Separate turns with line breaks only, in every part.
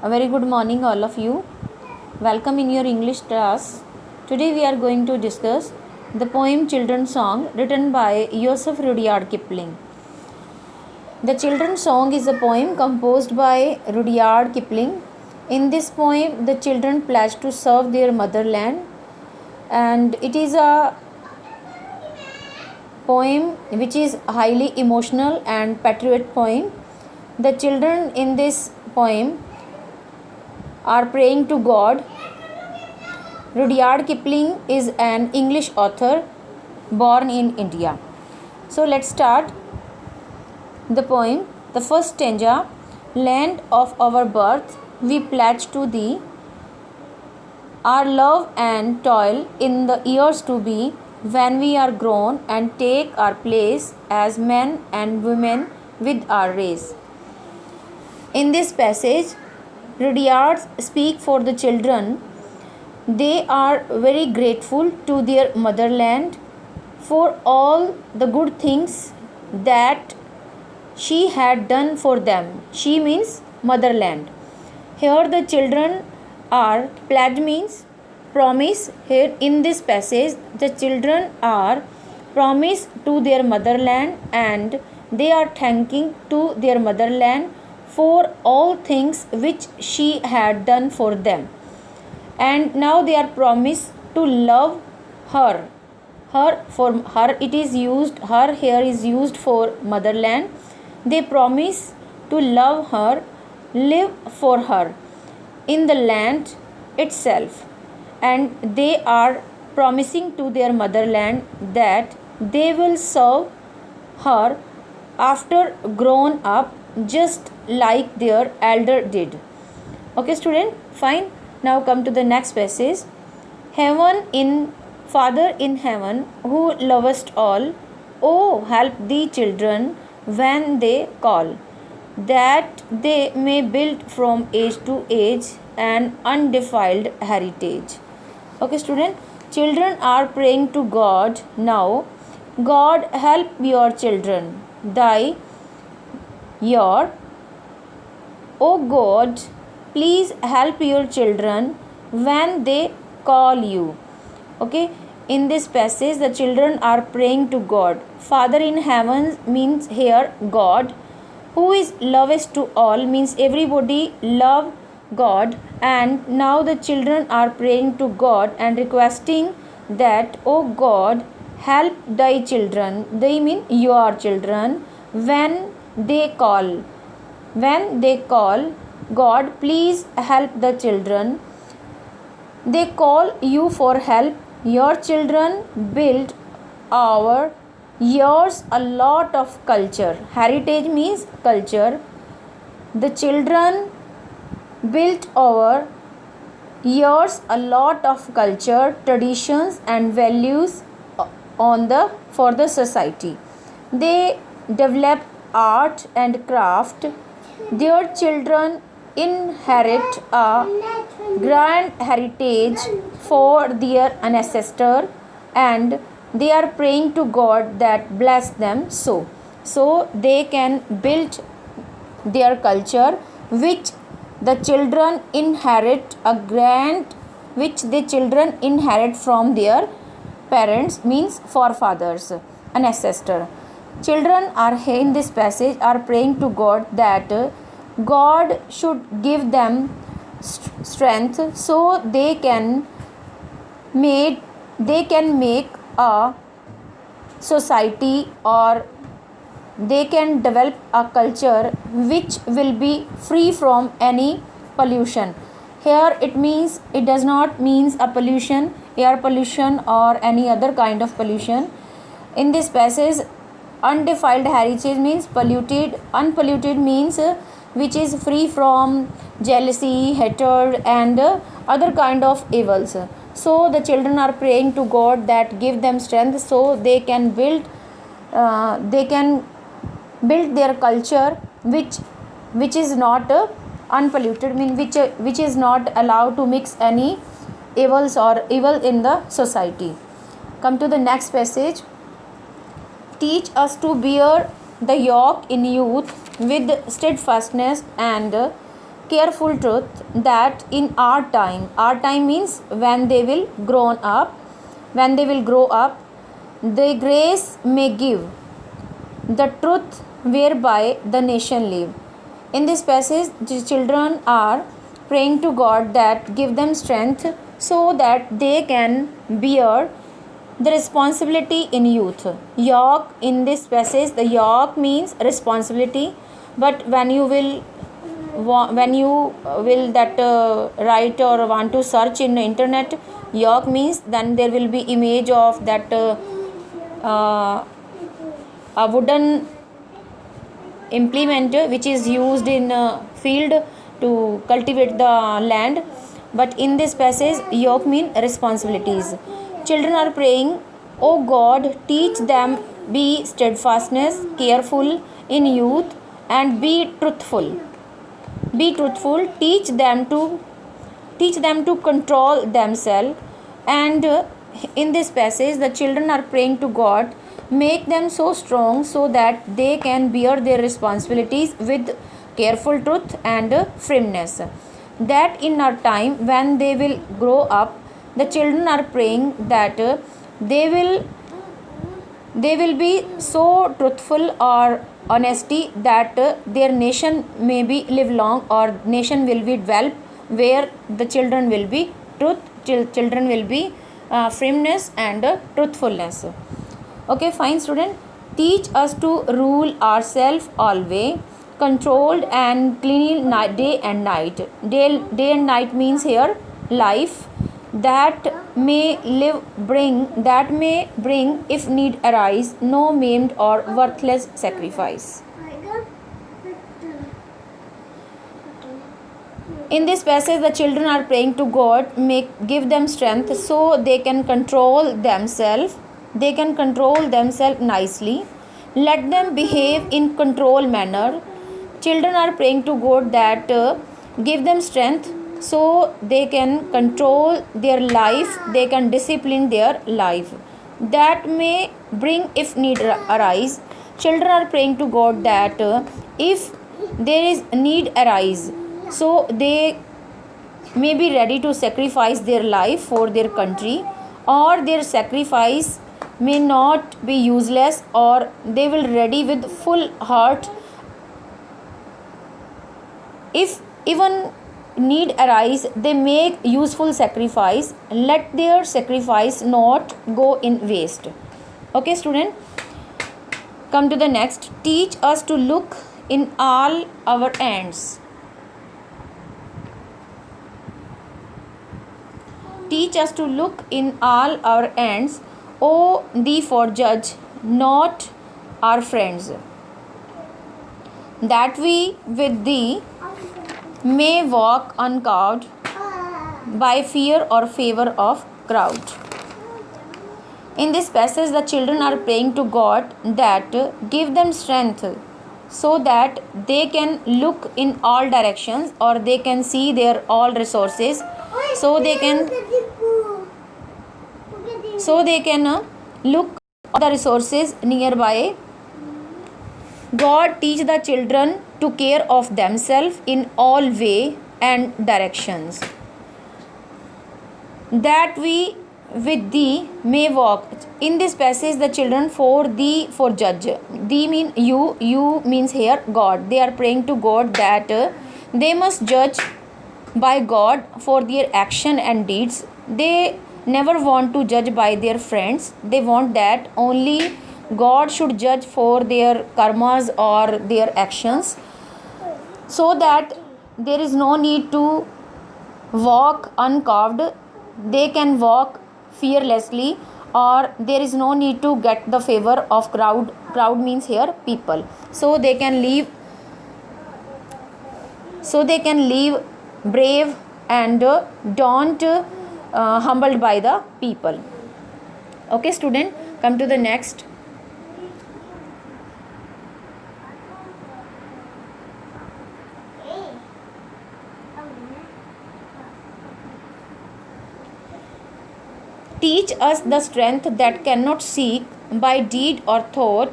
A very good morning, all of you. Welcome in your English class. Today we are going to discuss the poem Children's Song written by Joseph Rudyard Kipling. The Children's Song is a poem composed by Rudyard Kipling. In this poem, the children pledge to serve their motherland, and it is a poem which is highly emotional and patriot poem. The children in this poem are praying to God. Rudyard Kipling is an English author born in India. So let's start the poem. The first stanza: land of our birth, we pledge to thee our love and toil in the years to be, when we are grown and take our place as men and women with our race. In this passage, Rudyard speaks for the children. They are very grateful to their motherland for all the good things that she had done for them. She means motherland. Here the children are pledged means promise. Here in this passage the children are promised to their motherland and they are thanking to their motherland for all things which she had done for them, and now they are promised to love her. For her it is used, her here is used for motherland. They promise to love her, live for her in the land itself, and they are promising to their motherland that they will serve her after grown up, just like their elder did. Okay student, fine. Now come to the next passage. Heaven in Father in heaven, who lovest all, oh help thee children when they call, that they may build from age to age an undefiled heritage. Okay student, children are praying to God now. God help your children, your oh God, please help your children when they call you. Okay, in this passage the children are praying to God. Father in heaven means here God, who is lovest to all means everybody love God, and now the children are praying to God and requesting that, oh God, help thy children, they mean your children, when they call. When they call, God, please help the children. They call you for help. Your children build our yours a lot of culture. Heritage means culture. The children built over years a lot of culture, traditions and values for the society. They develop art and craft. Their children inherit a grand heritage for their ancestor, and they are praying to God that bless them so they can build their culture which the children inherit which the children inherit from their parents means forefathers, an ancestor. Children are here in this passage are praying to God that God should give them strength so they can make a society, or they can develop a culture which will be free from any pollution. Here it does not means a pollution, air pollution or any other kind of pollution. In this passage, undefiled heritage means polluted, unpolluted means which is free from jealousy, hatred and other kind of evils. So the children are praying to God that give them strength so they can build their culture which is not unpolluted, mean which is not allowed to mix any evils or evil in the society. Come to the next passage. Teach us to bear the yoke in youth with steadfastness and careful truth, that in our time means when they will grow up, the grace may give the truth whereby the nation live. In this passage, the children are praying to God that give them strength so that they can bear the responsibility in youth. Yoke, in this passage, the yoke means responsibility, but when you will that write or want to search in the internet, yoke means, then there will be image of that a wooden implement which is used in field to cultivate the land. But in this passage, yoke mean responsibilities. Children are praying, "O God, teach them be steadfastness, careful in youth, and be truthful. Be truthful. Teach them to control themselves." And in this passage, the children are praying to God, make them so strong so that they can bear their responsibilities with careful truth and firmness. That in our time, when they will grow up, the children are praying that they will be so truthful or honesty that their nation may be live long, or nation will be developed, where the children will be children will be firmness and truthfulness. Okay, fine student. Teach us to rule ourselves always, controlled and clean day and night. Day and night means here life, that may bring, if need arise, no maimed or worthless sacrifice. In this passage, the children are praying to God, give them strength so they can control themselves. They can control themselves nicely. Let them behave in control manner. Children are praying to God that give them strength so they can control their life, they can discipline their life. That may bring, if need arise. Children are praying to God that if there is need arise, so they may be ready to sacrifice their life for their country, or their sacrifice may not be useless, or they will ready with full heart. If even need arise, they make useful sacrifice. Let their sacrifice not go in waste. Okay student, come to the next. Teach us to look in all our ends. Teach us to look in all our ends, O thee for judge, not our friends, that we with thee may walk uncowed by fear or favor of crowd. In this passage, the children are praying to God that give them strength so that they can look in all directions, or they can see their all resources, so they can look at the resources nearby. God teach the children to care of themselves in all way and directions, that we with thee may walk. In this passage, the children for thee for judge. Thee mean you means here God. They are praying to God that they must judge by God for their action and deeds. They never want to judge by their friends. They want that only God should judge for their karmas or their actions, so that there is no need to walk uncoved. They can walk fearlessly, or there is no need to get the favor of crowd. Crowd means here people. So they can live brave and don't humbled by the people. Okay student, come to the next. Teach us the strength that cannot seek by deed or thought,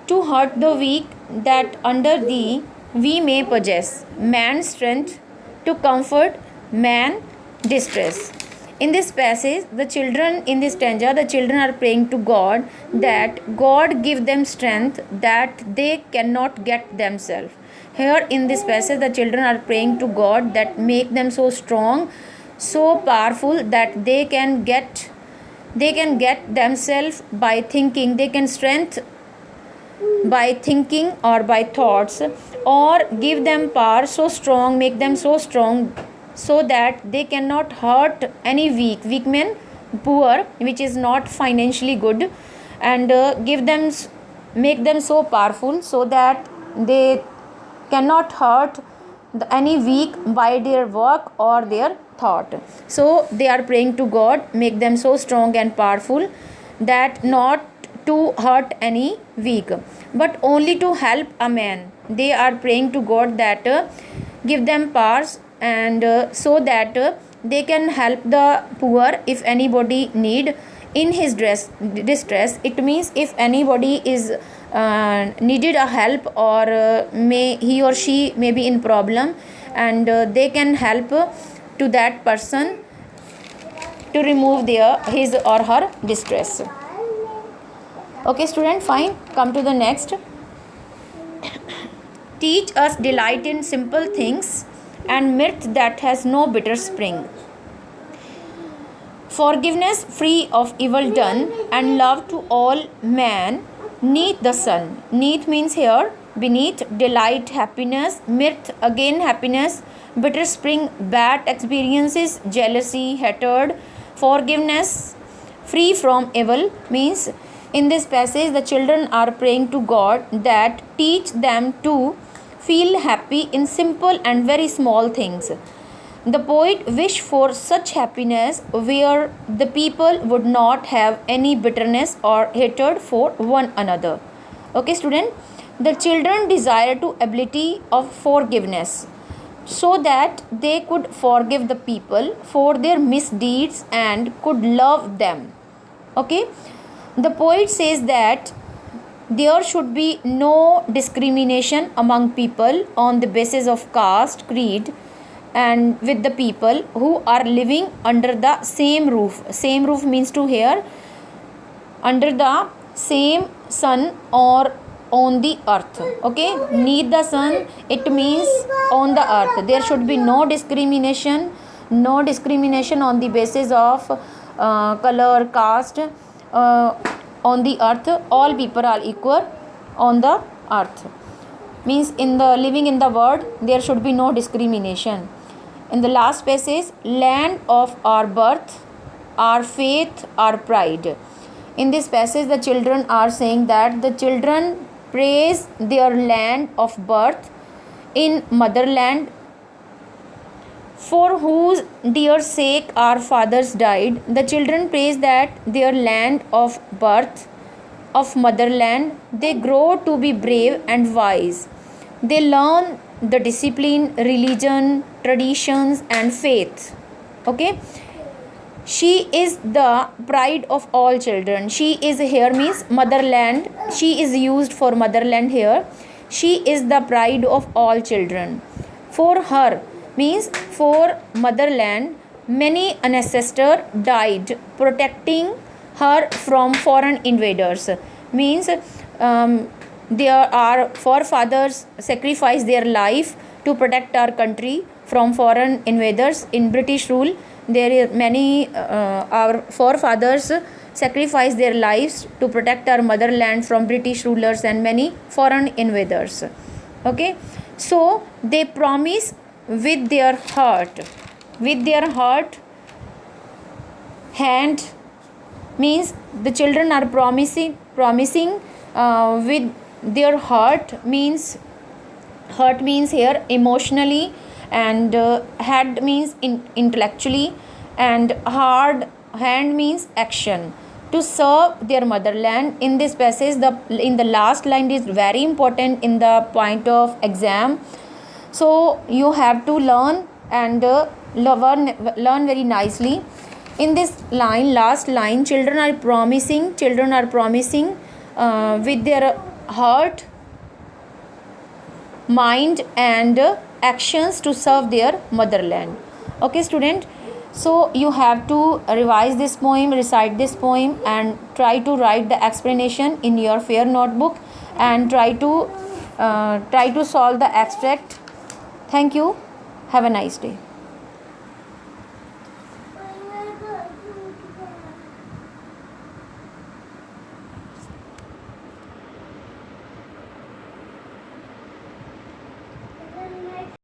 to hurt the weak, that under thee we may possess man's strength to comfort man distress. In this passage, the children in this stanza, the children are praying to God that God give them strength that they cannot get themselves. Here in this passage, the children are praying to God that make them so strong, so powerful that they can get themselves by thinking. They can strength by thinking or by thoughts, or give them power so strong, make them so strong, so that they cannot hurt any weak men, poor, which is not financially good, and make them so powerful so that they cannot hurt any weak by their work or their thought. So they are praying to God, make them so strong and powerful that not to hurt any weak, but only to help a man. They are praying to God that give them powers, and so that they can help the poor if anybody need in his distress. It means if anybody is needed a help, or may he or she may be in problem, and they can help to that person to remove his or her distress. Okay student, fine, come to the next. Teach us delight in simple things and mirth that has no bitter spring. Forgiveness free of evil done, and love to all man neath the sun. Neath means here beneath, delight happiness, mirth again happiness, bitter spring bad experiences, jealousy, hatred. Forgiveness free from evil means in this passage the children are praying to God that teach them to feel happy in simple and very small things. The poet wished for such happiness where the people would not have any bitterness or hatred for one another. Okay student, the children desire to ability of forgiveness so that they could forgive the people for their misdeeds and could love them. Okay, the poet says that there should be no discrimination among people on the basis of caste, creed, and with the people who are living under the same roof. Same roof means to here under the same sun or on the earth. Okay, neath the sun, it means on the earth. There should be no discrimination on the basis of color, caste. On the earth all people are equal on the earth, means in the living in the world there should be no discrimination. In the last passage, land of our birth, our faith, our pride. In this passage the children are saying that the children praise their land of birth in motherland, for whose dear sake our fathers died. The children praise that their land of birth, of motherland, they grow to be brave and wise. They learn the discipline, religion, traditions and faith. Okay, she is the pride of all children. She is here means motherland. She is used for motherland here. She is the pride of all children. For her means for motherland, many ancestors died protecting her from foreign invaders. Means there are forefathers sacrificed their life to protect our country from foreign invaders. In British rule, there are many our forefathers sacrificed their lives to protect our motherland from British rulers and many foreign invaders. Okay, so they promise with their heart. With their heart, hand means the children are promising with their heart means here emotionally, and head means intellectually, and hard hand means action to serve their motherland. In this passage in the last line is very important in the point of exam, so you have to learn and learn very nicely. In this line, last line, children are promising with their heart, mind and actions to serve their motherland. Okay student, so you have to revise this poem, recite this poem, and try to write the explanation in your fair notebook, and try to solve the abstract. Thank you. Have a nice day.